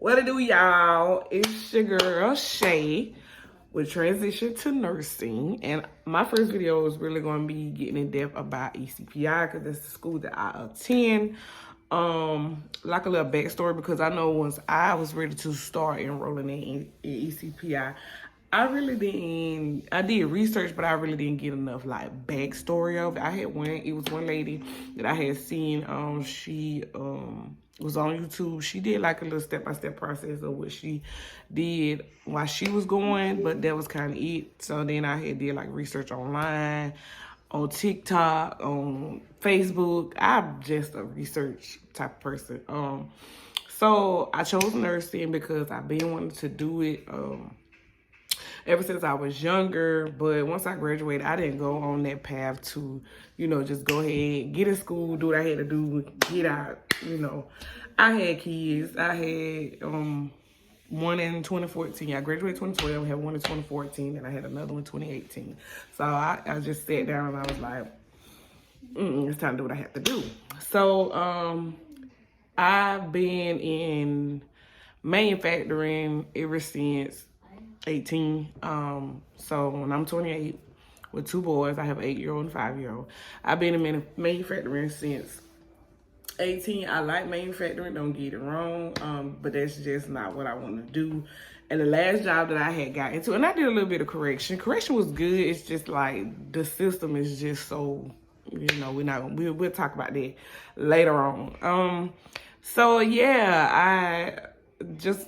What it do, y'all? It's your girl Shay with Transition to Nursing, and my first video is really going to be getting in depth about ECPI because that's the school that I attend. Like a little backstory, because I know once I was ready to start enrolling in ECPI, I did research, but I really didn't get enough like backstory of it. It was one lady that I had seen, she was on YouTube. She did like a little step-by-step process of what she did while she was going, but that was kind of it. So then I had did like research online, on TikTok, on Facebook. I'm just a research type of person. So I chose nursing because I've been wanting to do it ever since I was younger. But once I graduated, I didn't go on that path to, just go ahead, get in school, do what I had to do, get out, I had kids. I had one in 2014. I graduated 2012, had one in 2014, and I had another one in 2018. So I just sat down and I was like, it's time to do what I have to do. So I've been in manufacturing ever since 18. So when I'm 28 with two boys, I have an 8-year-old and a 5-year-old. I've been in manufacturing since 18. I like manufacturing, don't get it wrong, but that's just not what I want to do. And the last job that I had got into, and I did a little bit of correction. Correction was good. It's just like the system is just so, we'll talk about that later on. So yeah,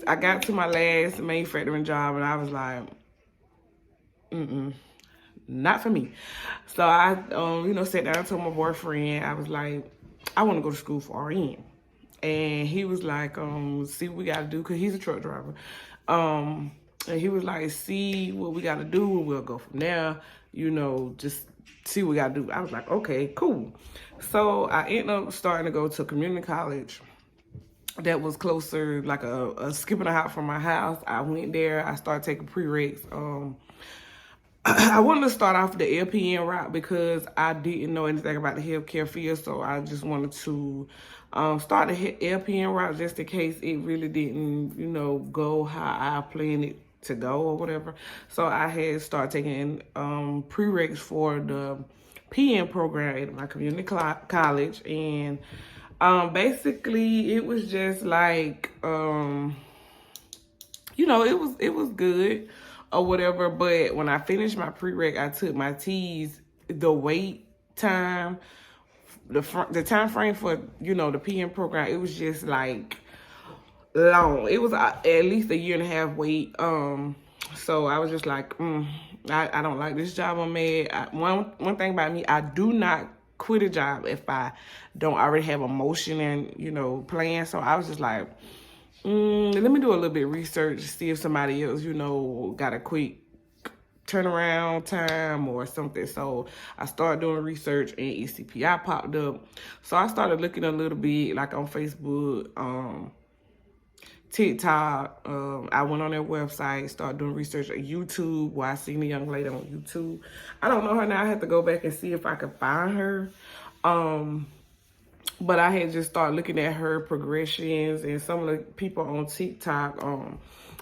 I got to my last manufacturing job and I was like, not for me. So I, sat down and told my boyfriend, I was like, I want to go to school for RN. And he was like, see what we got to do, because he's a truck driver. And he was like, see what we got to do, and we'll go from there, just see what we got to do. I was like, okay, cool. So I ended up starting to go to a community college that was closer, like a skip and a hop from my house. I went there. I started taking prereqs. I wanted to start off the LPN route because I didn't know anything about the healthcare field, so I just wanted to start the LPN route just in case it really didn't, go how I planned it to go or whatever. So I had started taking prereqs for the PN program at my community college, and basically it was just like, it was good or whatever. But when I finished my prereq, I took my T's. The wait time, the time frame for, the PM program, it was just like long. It was at least a year and a half wait. So I was just like, I don't like this job I'm at. One thing about me, I do not quit a job if I don't already have a motion and, plan. So I was just like, let me do a little bit of research, see if somebody else, got a quick turnaround time or something. So I started doing research and ECPI popped up. So I started looking a little bit like on Facebook, TikTok. I went on their website, started doing research on YouTube, where I seen a young lady on YouTube. I don't know her now. I have to go back and see if I could find her. But I had just started looking at her progressions, and some of the people on TikTok,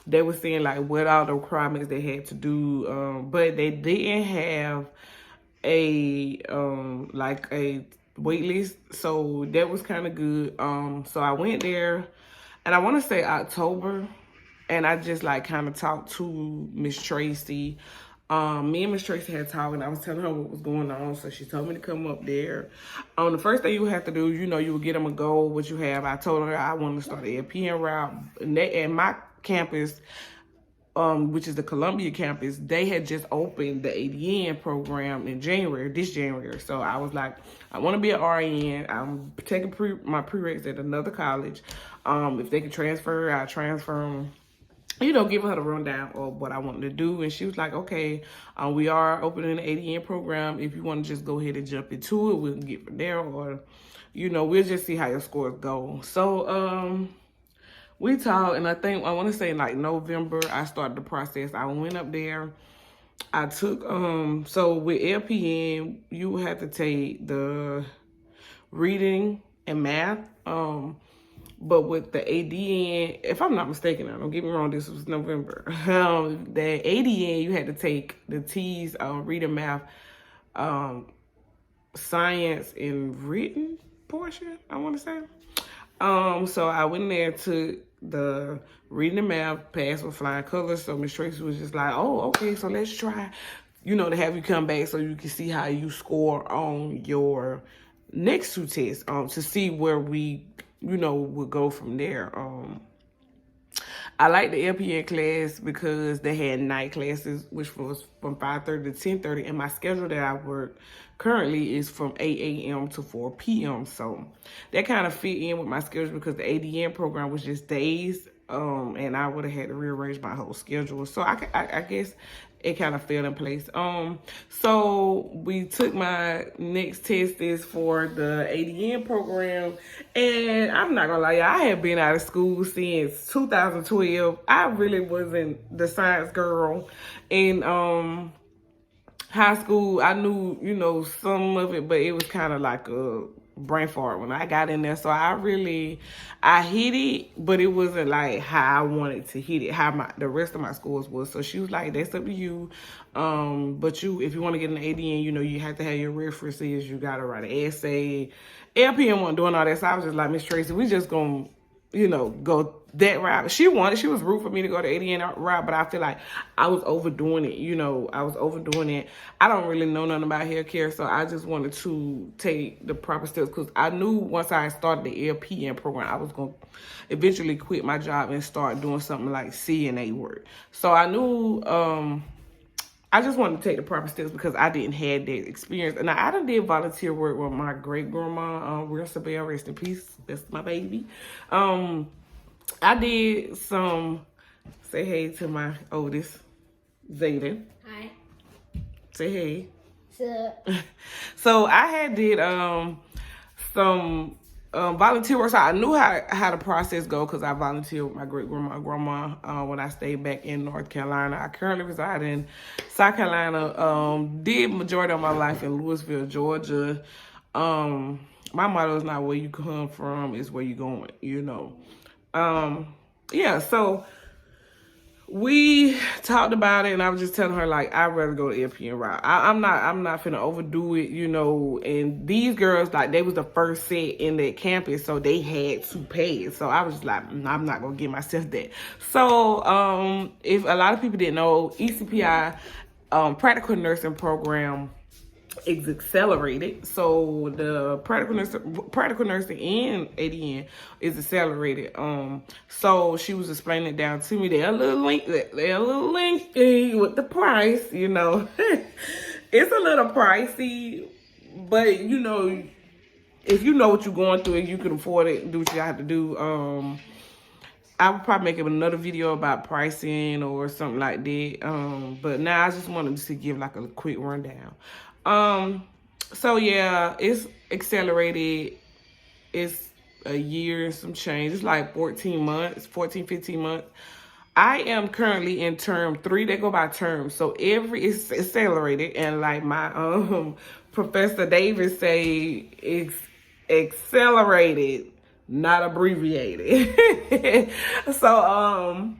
they were saying like what all the requirements they had to do, but they didn't have a like a wait list, so that was kind of good. So I went there, and I want to say October, and I just like kind of talked to Miss Tracy. Me and Miss Tracy had talked, and I was telling her what was going on, so she told me to come up there. The first thing you have to do, you would get them a goal, what you have. I told her I wanted to start the LPN route, and my campus, which is the Columbia campus, they had just opened the ADN program in this January. So I was like, I want to be an RN. I'm taking my prereqs at another college. If they can transfer, I'll transfer them. Giving her the rundown of what I wanted to do. And she was like, okay, we are opening an ADN program. If you want to just go ahead and jump into it, we can get from there, or, we'll just see how your scores go. So we talked, and I want to say like November, I started the process. I went up there. I took, so with LPN, you have to take the reading and math. But with the ADN, if I'm not mistaken, now don't get me wrong, this was November. The ADN, you had to take the T's, reading, math, science, and written portion, I want to say. So I went in there to the reading and math, passed with flying colors. So Miss Tracy was just like, oh, okay, so let's try, to have you come back so you can see how you score on your next two tests, to see where we, would go from there. I like the LPN class because they had night classes, which was from 5:30 to 10:30, and my schedule that I work currently is from 8 a.m. to 4 p.m. So that kind of fit in with my schedule because the ADN program was just days, and I would have had to rearrange my whole schedule. So I guess it kind of fell in place. So we took my next test is for the ADN program, and I'm not gonna lie, y'all, I have been out of school since 2012. I really wasn't the science girl. And high school, I knew, some of it, but it was kind of like a brain fart when I got in there. So I hit it, but it wasn't like how I wanted to hit it, how the rest of my scores was. So she was like, that's up to you. But if you want to get an ADN, you have to have your references. You got to write an essay. LPN wasn't doing all that. So I was just like, Miss Tracy, we just going to, go that route. She was rude for me to go the ADN route, but I feel like I was overdoing it. I was overdoing it. I don't really know nothing about hair care, so I just wanted to take the proper steps because I knew once I started the LPN program, I was going to eventually quit my job and start doing something like CNA work. So I knew, I just wanted to take the proper steps because I didn't have that experience. And I done did volunteer work with my great-grandma, Bell, rest in peace. That's my baby. I did some, say hey to my oldest, Zayden. Hi. Say hey. What's up? So I did some volunteer work. So I knew how the process go because I volunteered with my grandma when I stayed back in North Carolina. I currently reside in South Carolina. Did majority of my life in Louisville, Georgia. My motto is not where you come from, it's where you going, Yeah, so we talked about it, and I was just telling her, like, I'd rather go the LPN route. I'm not finna overdo it, and these girls, like, they was the first set in that campus, so they had to pay. So I was just like, I'm not gonna give myself that. So, if a lot of people didn't know, ECPI, practical nursing program is accelerated. So the practical nursing and ADN is accelerated. So she was explaining it down to me. They're a little lengthy with the price, It's a little pricey, but if you know what you're going through and you can afford it, do what you have to do. I would probably make another video about pricing or something like that. But now I just wanted to give like a quick rundown. So yeah, it's accelerated. It's a year and some change. It's like 15 months. I am currently in term 3. They go by terms. So it's accelerated. And like my Professor Davis say, it's accelerated, not abbreviated. So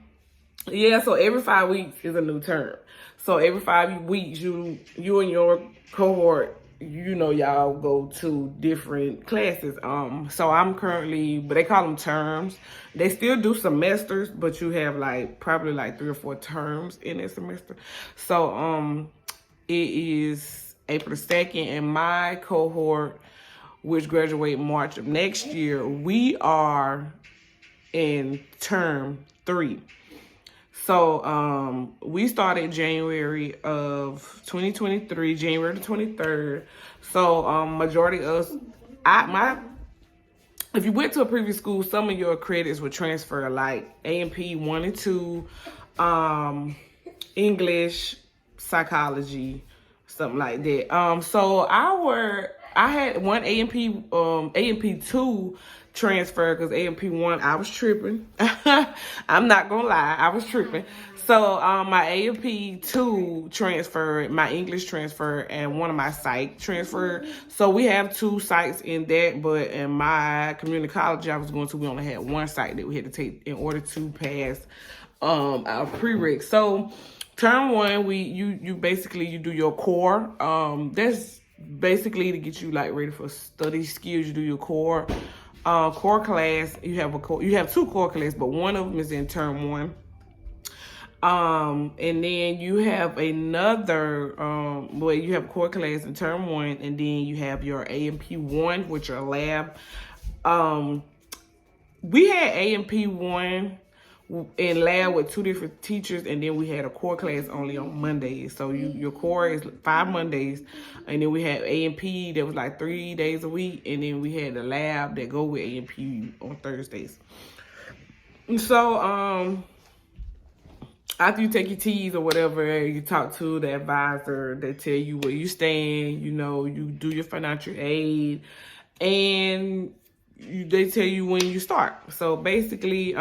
yeah, so every 5 weeks is a new term. So every 5 weeks, you and your cohort, y'all go to different classes. So I'm currently, but they call them terms. They still do semesters, but you have probably 3 or 4 terms in a semester. So it is April 2nd, and my cohort, which graduate March of next year, we are in term 3. So we started January of 2023, January the 23rd. So majority of us, if you went to a previous school, some of your credits would transfer, like A&P 1 and 2, English, psychology, something like that. So I had one A&P 2 transfer because A&P 1, I was tripping. I'm not gonna lie, I was tripping. So my A&P 2 transferred, my English transferred, and one of my psych transferred. So we have 2 sites in that, but in my community college I was going to, we only had 1 site that we had to take in order to pass our prereq. So term 1, you basically you do your core. That's basically to get you like ready for study skills. You do your core class. You have 2 core classes, but one of them is in term 1. And then you have another, well, you have core class in term 1, and then you have your A&P 1, which are lab. We had A&P 1 in lab with 2 different teachers, and then we had a core class only on Mondays. So your core is 5 Mondays, and then we had A&P that was like 3 days a week, and then we had the lab that go with A&P on Thursdays. So, after you take your T's or whatever, you talk to the advisor, they tell you where you stand, you know, you do your financial aid, and they tell you when you start. So basically,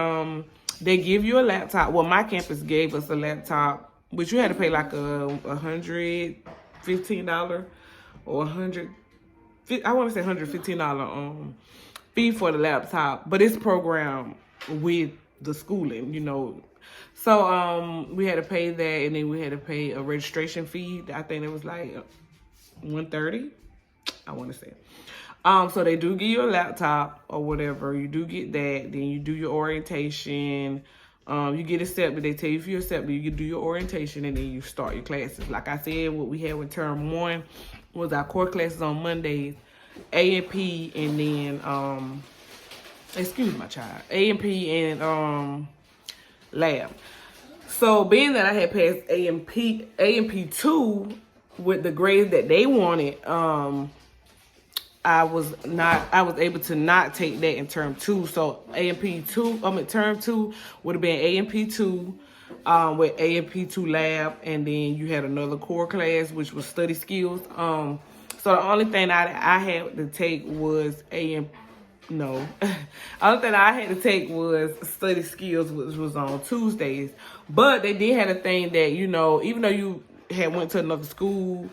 they give you a laptop. Well, my campus gave us a laptop, but you had to pay like $115 or I want to say $115 fee for the laptop, but it's programmed with the schooling, you know. So we had to pay that, and then we had to pay a registration fee. I think it was like $130, I want to say. So they do give you a laptop or whatever. You do get that. Then you do your orientation. You get accepted. They tell you if you're accepted, you can do your orientation, and then you start your classes. Like I said, what we had with term 1 was our core classes on Mondays, A&P, and then excuse my child, A&P and lab. So being that I had passed A&P 2 with the grades that they wanted, I was able to not take that in term 2. So A&P 2, term 2 would have been A&P 2 with A&P 2 lab, and then you had another core class which was study skills. So the only thing I had to take was only thing I had to take was study skills, which was on Tuesdays. But they did have a thing that, you know, even though you had went to another school,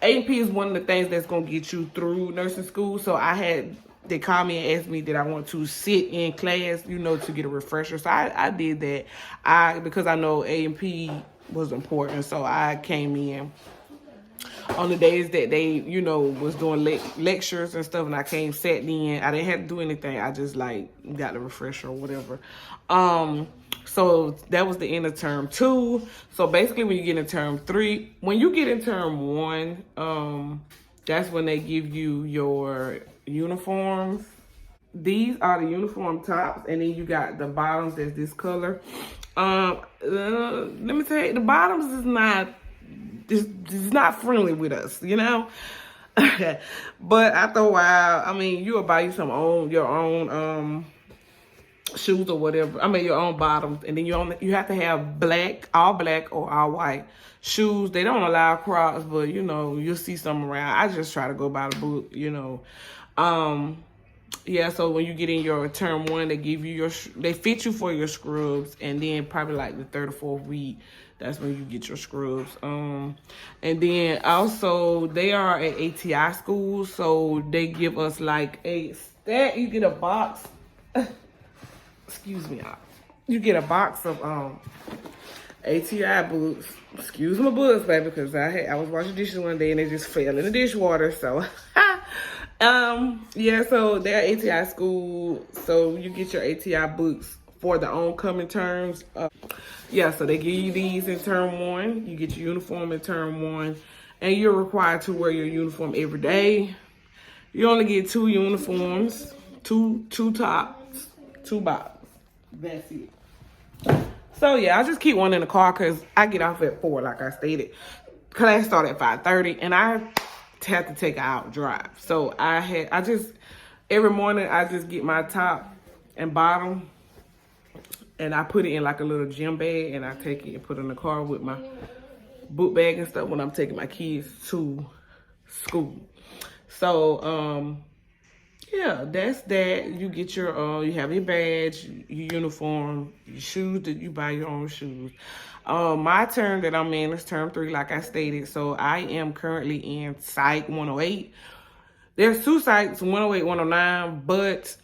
A&P is one of the things that's going to get you through nursing school. So they called me and asked me that I want to sit in class, you know, to get a refresher. So I did that. Because I know A&P was important, so I came in on the days that they, you know, was doing lectures and stuff, and I came, sat in. I didn't have to do anything. I just like got the refresher or whatever. So that was the end of term 2. So basically, when you get in term 3, when you get in term 1, that's when they give you your uniforms. These are the uniform tops, and then you got the bottoms that's this color. Let me tell you, the bottoms is not. It's not friendly with us, you know. But after a while, I mean, you'll buy you your own shoes or whatever. I mean, your own bottoms, and then you have to have all black or all white shoes. They don't allow Crocs, but you know, you'll see some around. I just try to go by the book, you know. Yeah, so when you get in your term 1, they give you they fit you for your scrubs, and then probably like the 3rd or 4th week, that's when you get your scrubs. And then also they are at ATI school, so they give us like you get a box. Excuse me, you get a box of ATI books. Excuse my books, baby, because I was washing dishes one day and they just fell in the dishwater. So yeah, so they're ATI school, so you get your ATI books for the oncoming terms. Yeah, so they give you these in term 1. You get your uniform in term 1, and you're required to wear your uniform every day. You only get 2 uniforms, two tops, 2 bottoms. That's it. So yeah, I just keep one in the car because I get off at 4, like I stated. Class start at 5:30, and I have to take an out drive. So every morning I just get my top and bottom, and I put it in like a little gym bag, and I take it and put it in the car with my book bag and stuff when I'm taking my kids to school. So Yeah, that's that. You get your you have your badge, your uniform, your shoes, that you buy your own shoes. My term that I'm in is term 3, like I stated. So I am currently in Psych 108. There's 2 psychs, 108, 109, but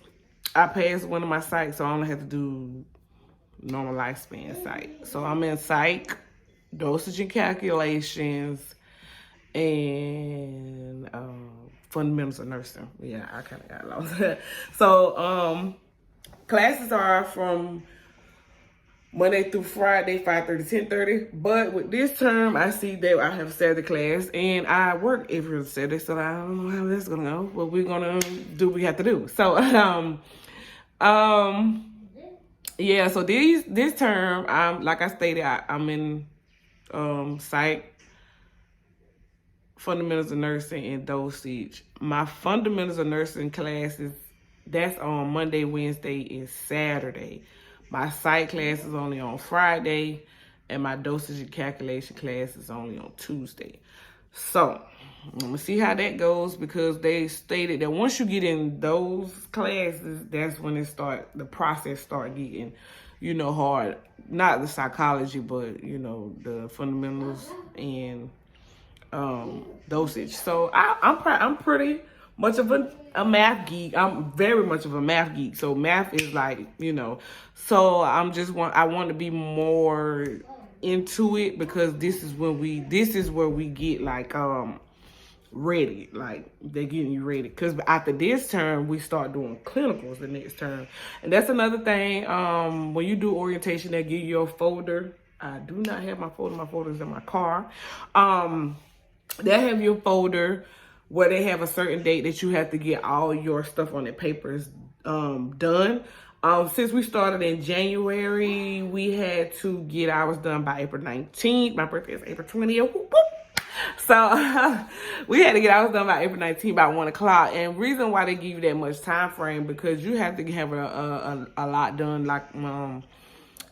I passed one of my psychs, so I only have to do normal lifespan psych. So I'm in psych, dosage and calculations, and fundamentals of nursing. Yeah, I kind of got lost. So classes are from Monday through Friday, 5:30 to 10:30. But with this term, I see that I have Saturday class, and I work every Saturday, so I don't know how that's gonna go. But we're gonna do what we have to do. So yeah. So this term, I'm like I stated, I'm in psych, fundamentals of nursing, and dosage. My fundamentals of nursing classes, that's on Monday, Wednesday, and Saturday. My psych class is only on Friday, and my dosage and calculation class is only on Tuesday. So I'm gonna see how that goes, because they stated that once you get in those classes, that's when the process start getting, hard. Not the psychology, but the fundamentals and dosage. So I'm pretty much of a math geek. I'm very much of a math geek. So math is like, so I want to be more into it, because this is where we get like ready, like they're getting you ready, because after this term we start doing clinicals the next term. And that's another thing, when you do orientation, they give you a folder. I do not have my folder's in my car. They have your folder where they have a certain date that you have to get all your stuff on the papers done. Since we started in January, we had to get ours done by April 19th. My birthday is April 20th. Whoop, whoop. So we had to get ours done by April 19th by 1 o'clock. And reason why they give you that much time frame, because you have to have a lot done. Like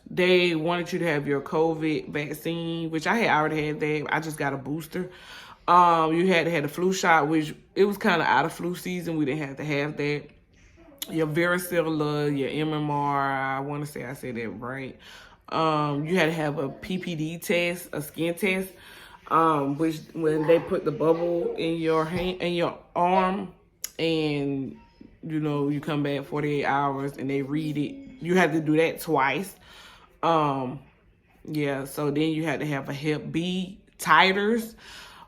they wanted you to have your COVID vaccine, which I had already had that. I just got a booster. You had to have the flu shot, which it was kind of out of flu season. We didn't have to have that. Your varicella, your MMR, I want to say I said that right. You had to have a PPD test, a skin test, which when they put the bubble in your hand, in your arm, and you come back 48 hours and they read it. You had to do that twice. Yeah, so then you had to have a Hep B titers,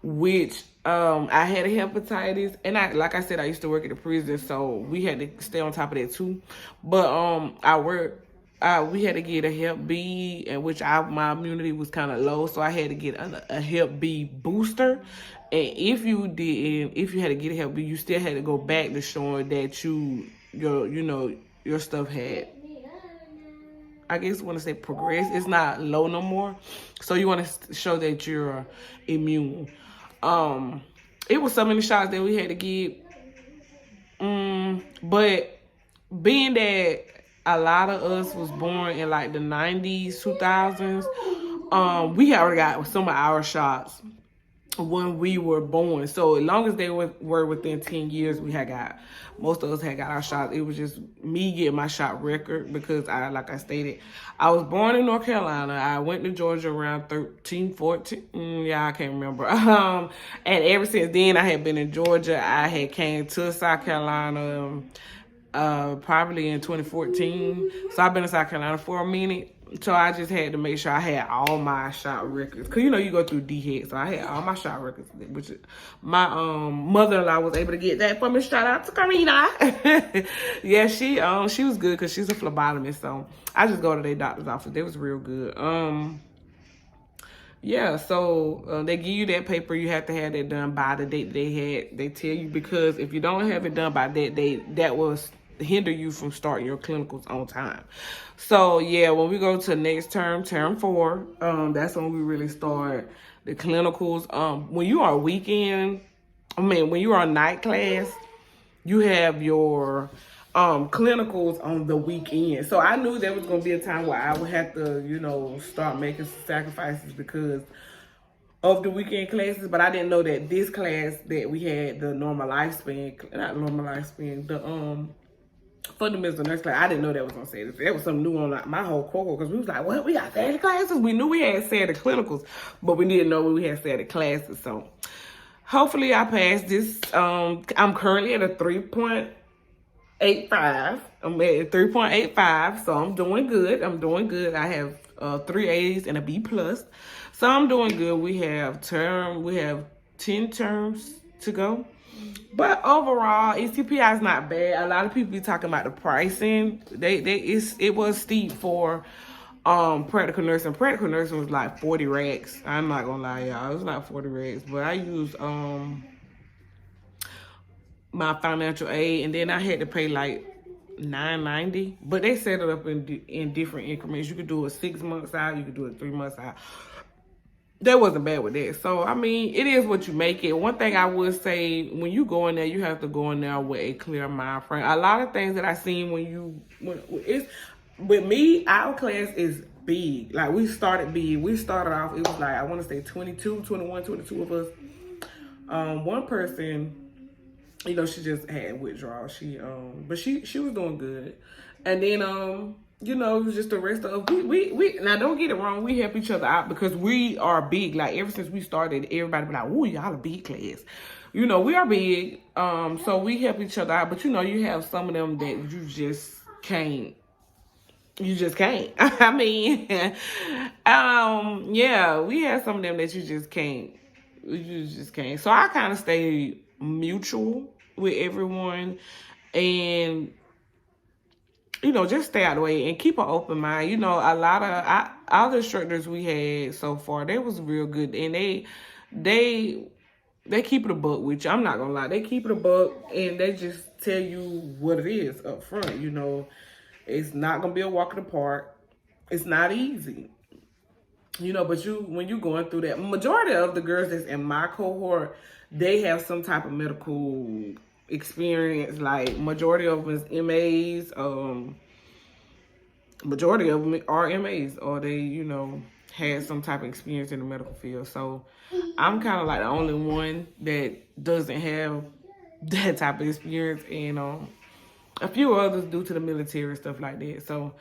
which I had a hepatitis, and like I said, I used to work at a prison, so we had to stay on top of that too. But we had to get a Hep B, and which my immunity was kind of low, so I had to get a Hep B booster. And if you had to get a Hep B, you still had to go back to showing that your stuff had, I guess want to say progress. It's not low no more. So you want to show that you're immune. It was so many shots that we had to get. But being that a lot of us was born in like the 90s, 2000s, we already got some of our shots when we were born. So as long as they were within 10 years, most of us had got our shot. It was just me getting my shot record, because like I stated, I was born in North Carolina. I went to Georgia around 13, 14. I can't remember. And ever since then, I had been in Georgia. I had came to South Carolina probably in 2014. So I've been in South Carolina for a minute. So I just had to make sure I had all my shot records. Because, you go through DHEC. So I had all my shot records. Which my mother-in-law was able to get that for me. Shout out to Karina. Yeah, she was good, because she's a phlebotomist. So I just go to their doctor's office. They was real good. Yeah, so they give you that paper. You have to have that done by the date they tell you, because if you don't have it done by that date, that will hinder you from starting your clinicals on time. So yeah, when we go to next term 4, that's when we really start the clinicals. When you are when you are night class, you have your clinicals on the weekend. So I knew there was going to be a time where I would have to, start making some sacrifices, because of the weekend classes, but I didn't know that this class that we had, the normal lifespan, not normal lifespan, the fundamental nurse class, I didn't know that was on Saturday. That was something new on my whole cohort, because we was like, well, we got Saturday classes. We knew we had Saturday clinicals, but we didn't know we had Saturday classes. So hopefully I passed this. I'm currently at a 3.85. I'm at 3.85, so I'm doing good. I have 3 A's and a B plus, so I'm doing good. We have 10 terms to go, but overall ECPI is not bad. A lot of people be talking about the pricing. It was steep for practical nursing. Practical nursing was like 40 racks. I'm not gonna lie, y'all, it was like 40 racks, but I used my financial aid, and then I had to pay like $9.90, but they set it up in different increments. You could do it 6 months out, you could do it 3 months out. That wasn't bad with that. So I mean, it is what you make it. One thing I would say, when you go in there, you have to go in there with a clear mind frame. A lot of things that I seen when it's with me, our class is big. Like, we started big. We started off, it was like, I want to say 22, 21, 22 of us. One person, you know, she just had withdrawal. But she was doing good. And then you know, it was just the rest of we now, don't get it wrong, we help each other out because we are big. Like, ever since we started, everybody be like, "Ooh, y'all a big class." You know, we are big. So we help each other out. But you know, you have some of them that you just can't. You just can't. I mean, yeah, we have some of them that you just can't. You just can't. So I kind of stay mutual with everyone, and you know, just stay out of the way and keep an open mind. You know, a lot of all the instructors we had so far, they was real good, and they keep it a buck with you. I'm not gonna lie, they keep it a buck, and they just tell you what it is up front. You know, it's not gonna be a walk in the park. It's not easy. You know, but when you going through that, majority of the girls that's in my cohort, they have some type of medical experience. Like, majority of them is MAs. Majority of them are MAs, or they, you know, had some type of experience in the medical field. So I'm kind of like the only one that doesn't have that type of experience, and a few others due to the military and stuff like that. So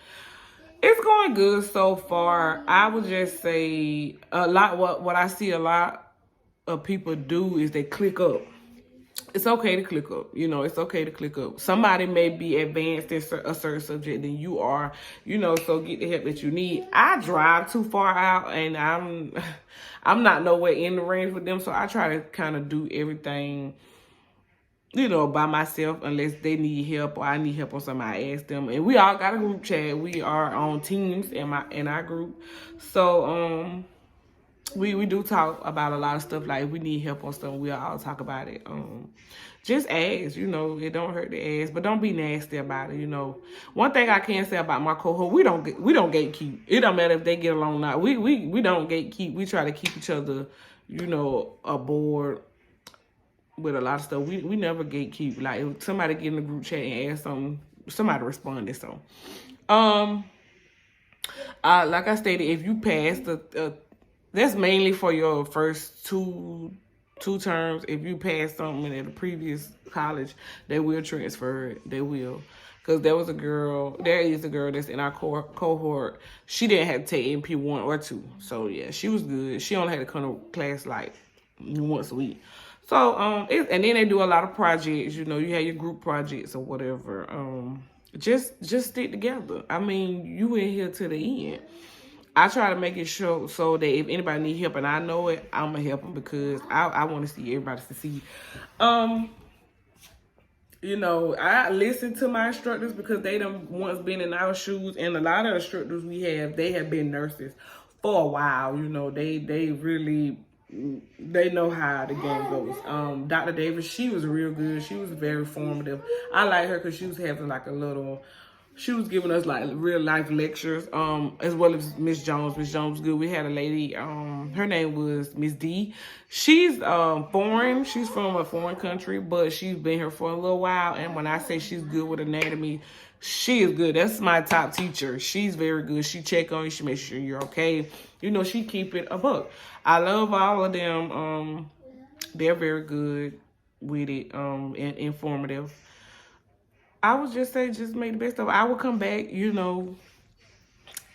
it's going good so far. I would just say a lot. What I see a lot of people do is they click up. It's okay to click up. You know, it's okay to click up. Somebody may be advanced in a certain subject than you are. You know, so get the help that you need. I drive too far out, and I'm not nowhere in the range with them. So I try to kind of do everything, you know, by myself, unless they need help or I need help on something, I ask them. And we all got a group chat. We are on teams in our group. So we do talk about a lot of stuff. Like, if we need help on something, we all talk about it. Just ask, you know, it don't hurt to ask, but don't be nasty about it. You know, one thing I can say about my cohort, we don't gatekeep. It don't matter if they get along or not. We don't gatekeep. We try to keep each other, you know, aboard with a lot of stuff. We never gatekeep. Like, if somebody get in the group chat and ask something, somebody responded. So, like I stated, if you pass that's mainly for your first two terms. If you pass something in the previous college, they will transfer it. They will. Because there is a girl that's in our cohort. She didn't have to take MP 1 or 2. So, yeah, she was good. She only had to come to class like once a week. So, and then they do a lot of projects. You know, you have your group projects or whatever. Just stick together. I mean, you in here to the end. I try to make it show so that if anybody need help and I know it, I'm going to help them, because I want to see everybody succeed. You know, I listen to my instructors because they done once been in our shoes, and a lot of instructors they have been nurses for a while. You know, they really, they know how the game goes. Dr. Davis, she was real good. She was very formative. I like her because she was having like a little She was giving us like real life lectures, as well as Miss Jones. Miss Jones was good. We had a lady, her name was Miss D. She's foreign. She's from a foreign country, but she's been here for a little while. And when I say she's good with anatomy, she is good. That's my top teacher. She's very good. She check on you. She makes sure you're okay. You know, she keep it a book. I love all of them. They're very good with it, and informative. I would just say, just make the best of it. I will come back, you know,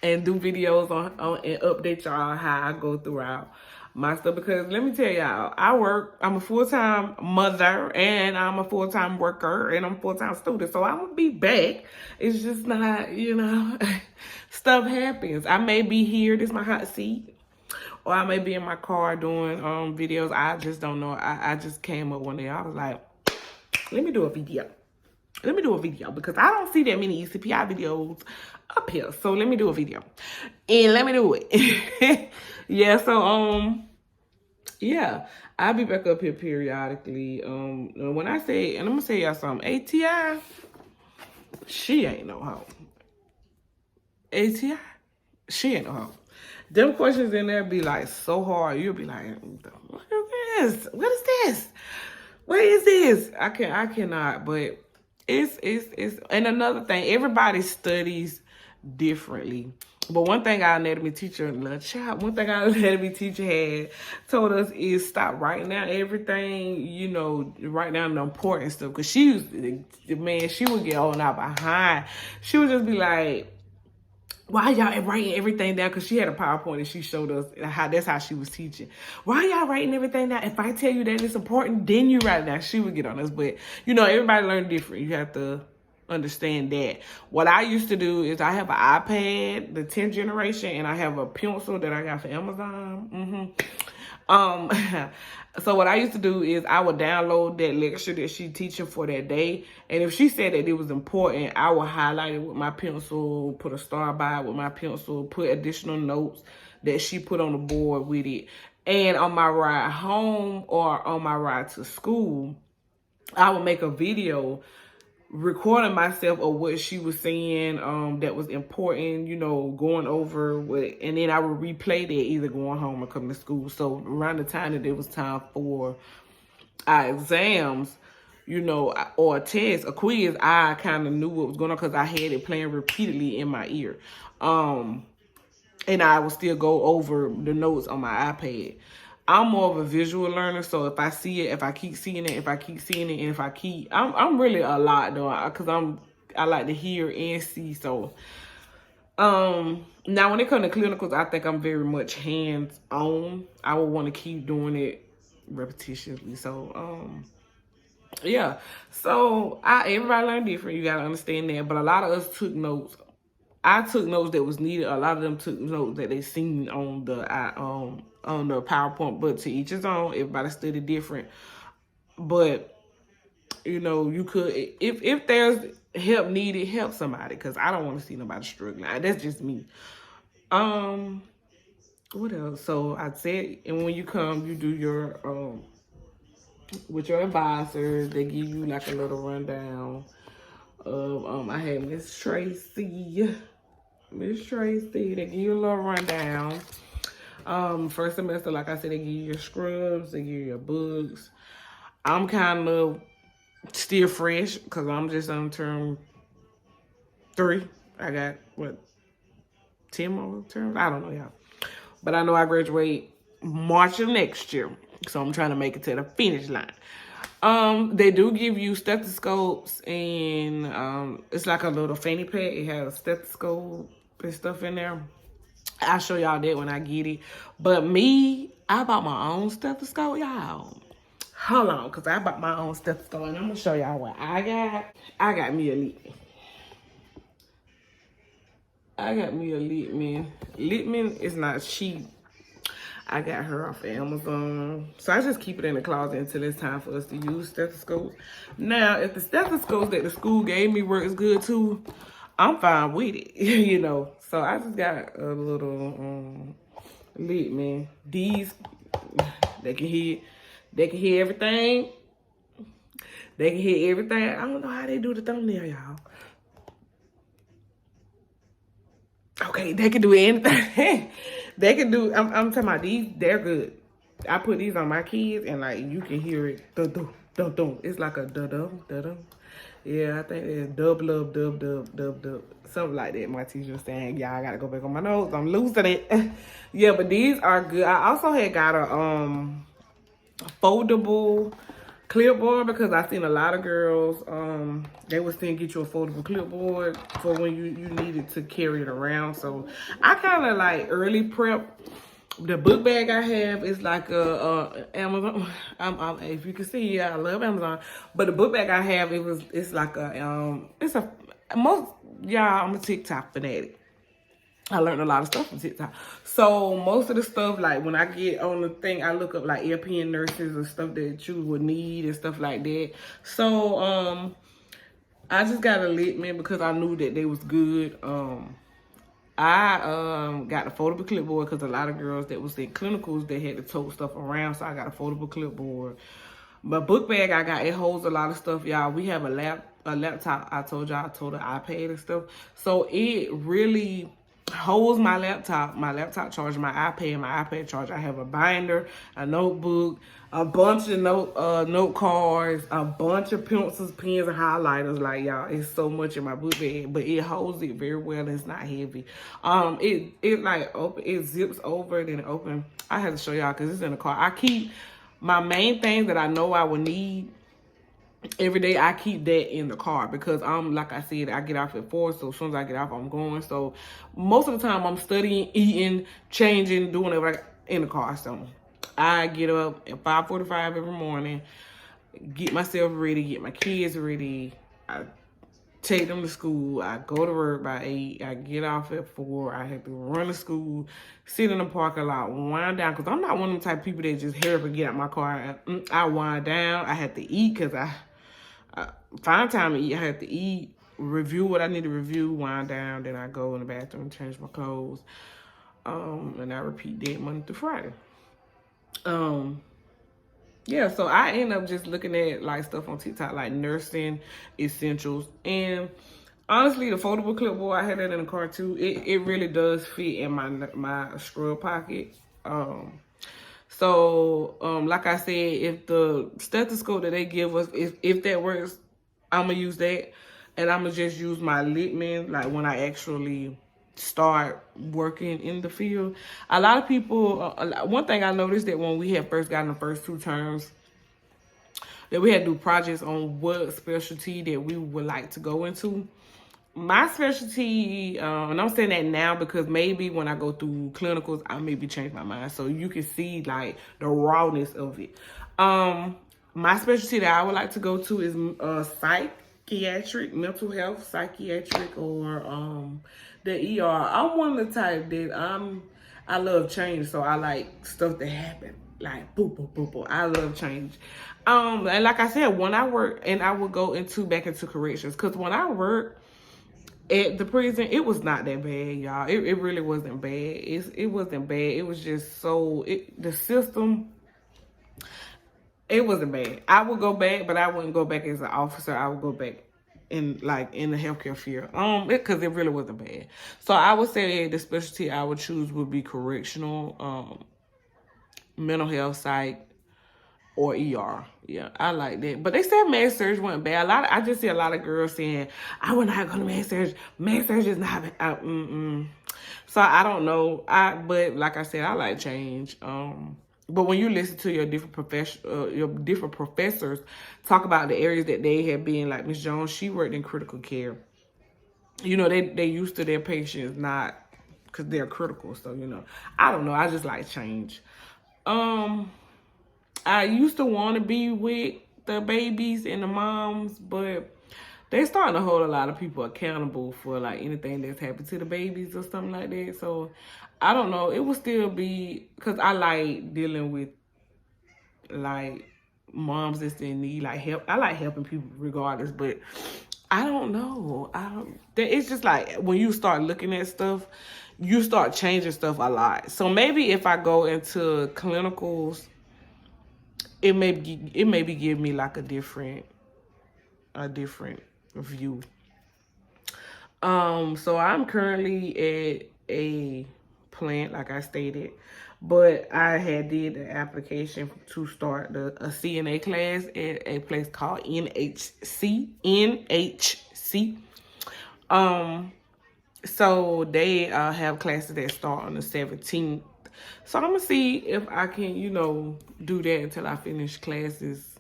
and do videos on and update y'all how I go throughout my stuff. Because let me tell y'all, I'm a full-time mother, and I'm a full-time worker, and I'm a full-time student. So I'm going to be back. It's just not, you know, stuff happens. I may be here. This is my hot seat. Or I may be in my car doing videos. I just don't know. I just came up one day. I was like, let me do a video. Let me do a video because I don't see that many ECPI videos up here. So let me do a video. And let me do it. Yeah, so yeah, I'll be back up here periodically. When I say, and I'm gonna tell y'all something, ATI, she ain't no hoe. ATI, she ain't no hoe. Them questions in there be like so hard. You'll be like, what is this? What is this? What is this? I cannot, but it's and another thing, everybody studies differently. But one thing our anatomy teacher, one thing our anatomy teacher had told us is stop writing down everything, you know, write down the important stuff. Because she was, man, she would get on out behind. She would just be like, why y'all writing everything down? Because she had a PowerPoint and she showed us that's how she was teaching. Why y'all writing everything down? If I tell you that it's important, then you write it down. She would get on us. But, you know, everybody learn different. You have to understand that. What I used to do is I have an iPad, the 10th generation, and I have a pencil that I got for Amazon. So what I used to do is I would download that lecture that she teaching for that day. And if she said that it was important, I would highlight it with my pencil, put a star by it with my pencil, put additional notes that she put on the board with it. And on my ride home or on my ride to school, I would make a video recording myself of what she was saying that was important, you know, going over what, and then I would replay that either going home or coming to school. So around the time that it was time for our exams, you know, or a test, a quiz, I kind of knew what was going on because I had it playing repeatedly in my ear. And I would still go over the notes on my iPad. I'm more of a visual learner, so if I see it, if I keep seeing it, and if I keep, I'm really a lot though, because I like to hear and see. So, now when it comes to clinicals, I think I'm very much hands-on. I would want to keep doing it repetitively. So, yeah. So everybody learn different. You gotta understand that. But a lot of us took notes. I took notes that was needed. A lot of them took notes that they seen on the PowerPoint, but to each his own. Everybody studied different. But, you know, you could, if there's help needed, help somebody, because I don't want to see nobody struggling. That's just me. What else? So I said, and when you come, you do your, with your advisors, they give you like a little rundown of, I had Miss Tracy, they give you a little rundown. First semester, like I said, they give you your scrubs, they give you your books. I'm kind of still fresh because I'm just on term 3. I got, 10 more terms? I don't know, y'all. But I know I graduate March of next year. So I'm trying to make it to the finish line. They do give you stethoscopes, and it's like a little fanny pack. It has a stethoscope and stuff in there. I'll show y'all that when I get it. But me, I bought my own stethoscope, y'all. Hold on, because I bought my own stethoscope, and I'm going to show y'all what I got. I got me a Littman. Littman is not cheap. I got her off of Amazon. So I just keep it in the closet until it's time for us to use stethoscopes. Now, if the stethoscopes that the school gave me works good too, I'm fine with it, you know. So I just got a little Littman. These, they can hear everything. They can hear everything. I don't know how they do the thumbnail, y'all. Okay, they can do anything. They can do. I'm talking about these. They're good. I put these on my kids, and like you can hear it. Dun, dun, dun, dun. It's like a dun dun dun dun. Yeah, I think it's dub love dub dub dub dub something like that. My teacher was saying, "Yeah, I gotta go back on my notes. I'm losing it." Yeah, but these are good. I also had got a foldable clipboard because I seen a lot of girls they was saying get you a foldable clipboard for when you needed to carry it around. So I kind of like early prep. The book bag I have is like a Amazon. If you can see, yeah, I love Amazon. But the book bag I have, it's like a it's a most y'all. I'm a TikTok fanatic. I learned a lot of stuff from TikTok. So most of the stuff, like when I get on the thing, I look up like LPN nurses and stuff that you would need and stuff like that. So I just got a Litman because I knew that they was good. I got a foldable clipboard because a lot of girls that was in clinicals, they had to tote stuff around. So I got a foldable clipboard. My book bag I got, it holds a lot of stuff, y'all. We have a laptop. I told y'all, I told the iPad and stuff. So it really holds my laptop charger, my iPad charger. I have a binder, a notebook, a bunch of note cards, a bunch of pencils, pens, and highlighters. Like y'all, it's so much in my book bag, but it holds it very well. And it's not heavy. It like open, it zips over, then it open. I had to show y'all because it's in the car. I keep my main things that I know I would need every day. I keep that in the car because like I said, I get off at 4, so as soon as I get off, I'm going. So most of the time I'm studying, eating, changing, doing whatever in the car. So I get up at 5:45 every morning, get myself ready, get my kids ready. I take them to school. I go to work by 8. I get off at 4. I have to run to school, sit in the parking lot, wind down. Because I'm not one of them type of people that just hurry up and get out my car. I wind down. I have to eat because I find time to eat. I have to eat, review what I need to review, wind down. Then I go in the bathroom, change my clothes. And I repeat that Monday through Friday. Yeah, so I end up just looking at like stuff on TikTok, like nursing essentials. And honestly, the foldable clipboard, I had that in the car too. It really does fit in my scrub pocket. Like I said, if the stethoscope that they give us, if that works, I'm gonna use that. And I'm gonna just use my Litman like when I actually start working in the field. A lot of people, one thing I noticed that when we had first gotten the first 2 terms, that we had to do projects on what specialty that we would like to go into. My specialty, and I'm saying that now because maybe when I go through clinicals, I maybe change my mind. So you can see like the rawness of it. My specialty that I would like to go to is psychiatric, mental health, psychiatric, or the ER. I'm one of the type that I love change, so I like stuff that happen. Like boop, boop, boop, boop. I love change. And like I said, when I work, and I would go back into corrections, because when I work at the prison, it was not that bad, y'all. It really wasn't bad. It wasn't bad. It was just so the system. It wasn't bad. I would go back, but I wouldn't go back as an officer. I would go back in the healthcare field. Because it really wasn't bad. So I would say the specialty I would choose would be correctional, mental health, psych, or ER. Yeah, I like that. But they said med surg wasn't bad. I just see a lot of girls saying, I would not go to med surg. Med surg is not bad. So I don't know. But like I said, I like change. But when you listen to your different professors talk about the areas that they have been, like Miss Jones, she worked in critical care. You know, they used to their patients, not because they're critical. So, you know, I don't know. I just like change. I used to want to be with the babies and the moms, but they're starting to hold a lot of people accountable for like anything that's happened to the babies or something like that. So I don't know. It will still be, because I like dealing with like moms that's in need, like help. I like helping people regardless, but I don't know. It's just like when you start looking at stuff, you start changing stuff a lot. So maybe if I go into clinicals, it maybe give me like a different view. So I'm currently at a plant, like I stated, but I had did the application to start a CNA class at a place called NHC. Um, so they have classes that start on the 17th. So I'm gonna see if I can, do that until I finish classes,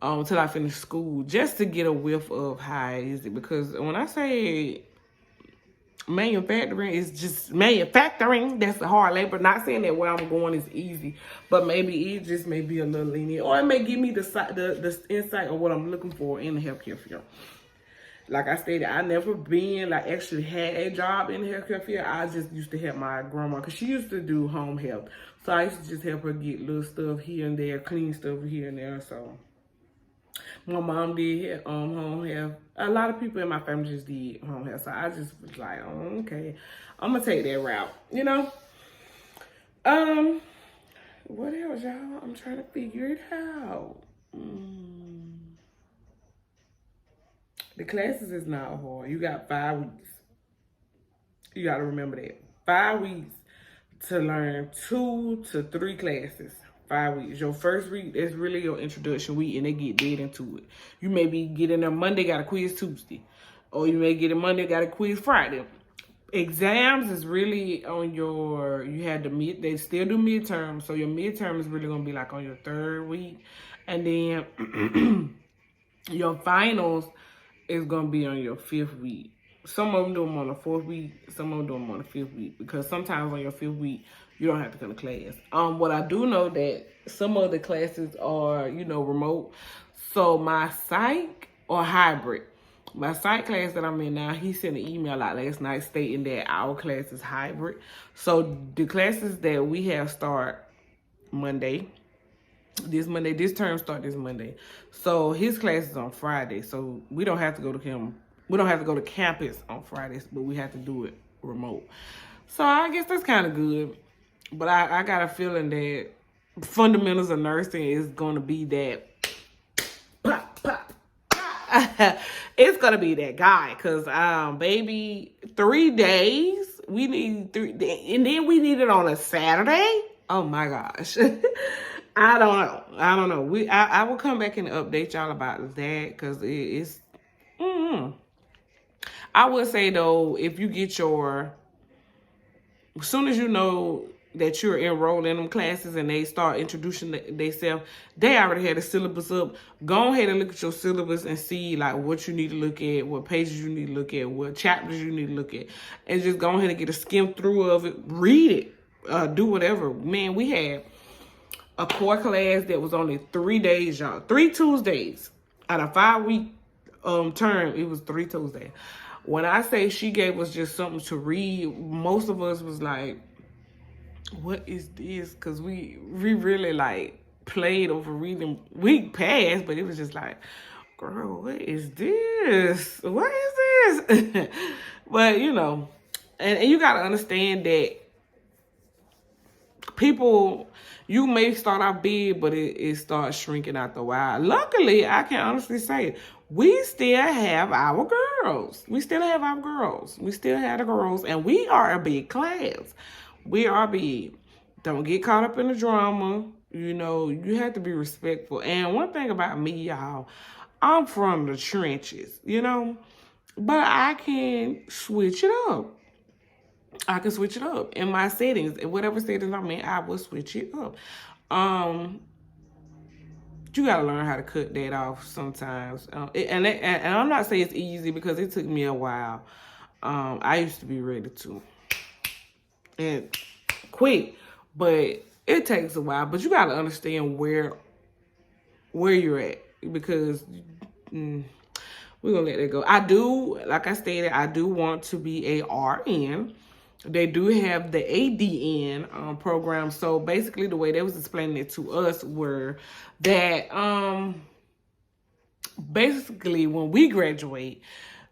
until I finish school, just to get a whiff of how is it. Because when I say manufacturing, is just manufacturing. That's the hard labor. Not saying that where I'm going is easy, but maybe it just may be a little lenient, or it may give me the insight of what I'm looking for in the healthcare field. Like I stated, I never been actually had a job in the healthcare field. I just used to help my grandma because she used to do home health. So I used to just help her get little stuff here and there, clean stuff here and there. So my mom did home health. A lot of people in my family just did home health. So I just was like, oh, okay, I'm gonna take that route, What else, y'all? I'm trying to figure it out. The classes is not hard. You got 5 weeks. You got to remember that. 5 weeks to learn 2 to 3 classes. 5 weeks. Your first week is really your introduction week, and they get dead into it. You may be getting there Monday, got a quiz Tuesday. Or you may get it Monday, got a quiz Friday. Exams is really on they still do midterms. So your midterm is really going to be like on your 3rd week. And then your finals is going to be on your 5th week. Some of them do them on the 4th week. Some of them do them on the 5th week. Because sometimes on your 5th week, you don't have to come to class. What I do know that some of the classes are, remote. So my psych or hybrid. My psych class that I'm in now, he sent an email out last night stating that our class is hybrid. So the classes that we have start Monday. This term start this Monday. So his class is on Friday. So we don't have to go to him. We don't have to go to campus on Fridays, but we have to do it remote. So I guess that's kind of good. But I got a feeling that fundamentals of nursing is going to be that pop, pop. It's going to be that guy. Because, baby, 3 days. We need 3 days. And then we need it on a Saturday. Oh, my gosh. I don't know. I will come back and update y'all about that because it's. I would say though, if you get as soon as you know that you're enrolled in them classes and they start introducing themselves, they already had the syllabus up. Go ahead and look at your syllabus and see what you need to look at, what pages you need to look at, what chapters you need to look at, and just go ahead and get a skim through of it, read it, do whatever. Man, we had a core class that was only 3 days, y'all. 3 Tuesdays. Out of 5-week term, it was 3 Tuesdays. When I say she gave us just something to read, most of us was like, what is this? Because we really played over reading week past, but it was just like, girl, what is this? What is this? But, and you got to understand that people, you may start out big, but it starts shrinking after a while. Luckily, I can honestly say, we still have our girls. We still have our girls. We still have the girls, and we are a big class. We are big. Don't get caught up in the drama. You have to be respectful. And one thing about me, y'all, I'm from the trenches, but I can switch it up. I can switch it up in my settings. In whatever settings I'm in, I will switch it up. You got to learn how to cut that off sometimes. And I'm not saying it's easy because it took me a while. I used to be ready to. And quick. But it takes a while. But you got to understand where you're at. Because we're going to let that go. I do, like I stated, I do want to be a RN. They do have the ADN program. So basically the way they was explaining it to us were that basically when we graduate,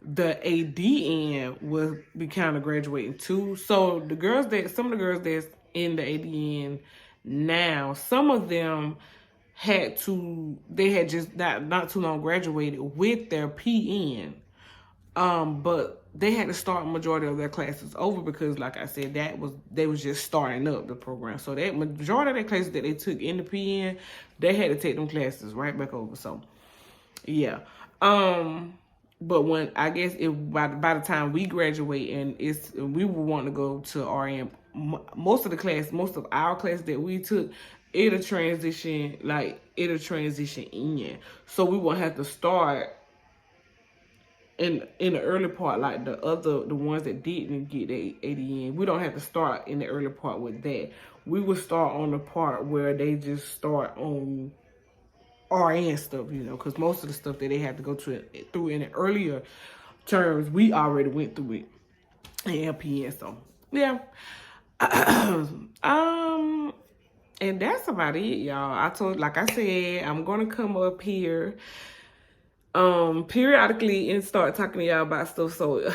the ADN will be kind of graduating too. So some of the girls that's in the ADN now, some of them had just not too long graduated with their PN. But they had to start majority of their classes over because, like I said, they was just starting up the program. So that majority of their classes that they took in the PN, they had to take them classes right back over. So yeah. But when I guess by the time we graduate and we will want to go to RN, most of our class that we took, it'll transition in. So we won't have to start in the early part like the ones that didn't get the ADN. We don't have to start in the early part with that. We will start on the part where they just start on RN stuff, you know, because most of the stuff that they have to go through in the earlier terms, we already went through it in LPN. So yeah. And that's about it, y'all. Like I said, I'm gonna come up here periodically and start talking to y'all about stuff. So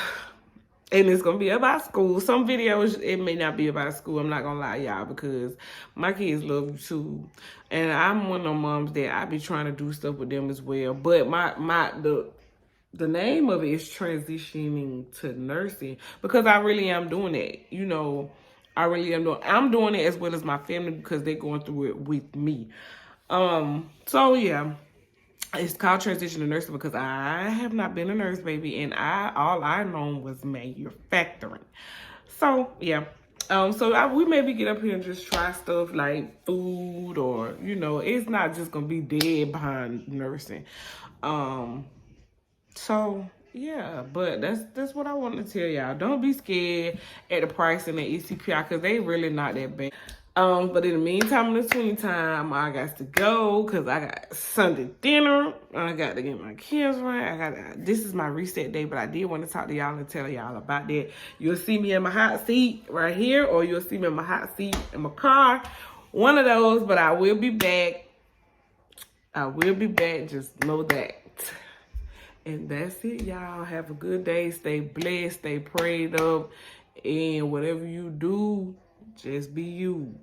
and it's gonna be about school. Some videos it may not be about school. I'm not gonna lie, y'all, because my kids love YouTube, and I'm one of them moms that I be trying to do stuff with them as well. But the name of it is transitioning to nursing, because I really am doing it. You know, I'm doing it as well as my family because they're going through it with me. So yeah. It's called transition to nursing because I have not been a nurse, baby, and all I known was manufacturing. So yeah, we maybe get up here and just try stuff like food, or you know, it's not just gonna be dead behind nursing. So yeah, but that's what I want to tell y'all. Don't be scared at the price in the ECPI because they really not that bad. But in the meantime, in between time, I got to go because I got Sunday dinner. I got to get my kids right. This is my reset day, but I did want to talk to y'all and tell y'all about that. You'll see me in my hot seat right here, or you'll see me in my hot seat in my car. One of those, but I will be back. Just know that. And that's it, y'all. Have a good day. Stay blessed. Stay prayed up. And whatever you do, just be you.